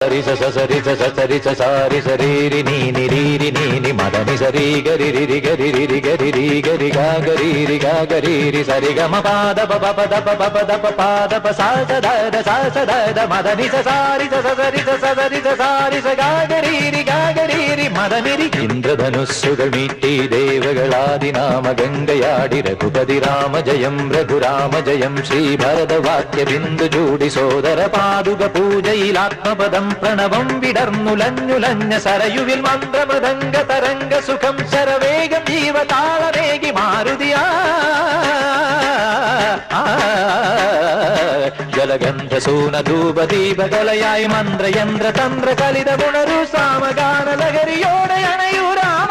సరి స సరి స సరి స సారి సరీరి నీని రీరి నీని మదని సరి గరి రి గరి రి గరి రి గరి గా గరి రి గా గరి రి సరి గ మ పాద ప ప ద ప ప ద ప పాద ప సా స ద ద మదని స సారి స సరి స సరి స సారి స గా గరి రి మదని రి ഇന്ദ്രധനുസ്സുകൾ മീട്ടി ദേവകളാദിനാമ ഗംഗയാടി രഘുപതി രാമ ജയം രഘുരാമ ജയം ശ്രീഭരതവാക്യ ബിന്ദു ചൂടി സോദര പാദുക പൂജയിൽ ആത്മപദം പ്രണവം വിടർന്നുലഞ്ഞുലഞ്ഞ സരയുവിൽ മന്ത്രമൃദംഗ തരംഗ സുഖം ശരവേഗം ജീവതാളവേഗി മാരുതിയാ ജലഗന്ധ സൂന ധൂപ ദീപകലയായി മന്ത്രയന്ത്ര തന്ത്ര കലിത ഗുണരു സാമഗാന ലഹരിയോടെ അണയൂ രാമ